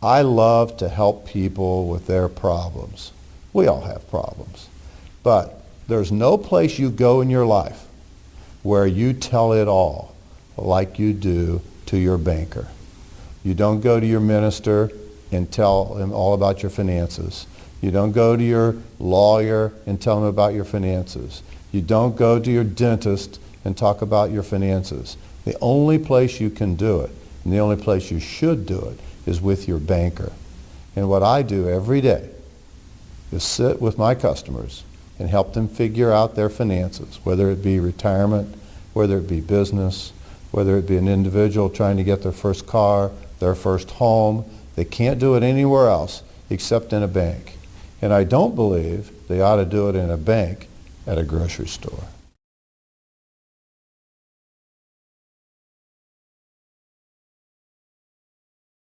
I love to help people with their problems. We all have problems. But there's no place you go in your life where you tell it all like you do to your banker. You don't go to your minister and tell him all about your finances. You don't go to your lawyer and tell him about your finances. You don't go to your dentist and talk about your finances. The only place you can do it, and the only place you should do it, is with your banker. And what I do every day is sit with my customers and help them figure out their finances, whether it be retirement, whether it be business, whether it be an individual trying to get their first car, their first home. They can't do it anywhere else except in a bank. And I don't believe they ought to do it in a bank at a grocery store.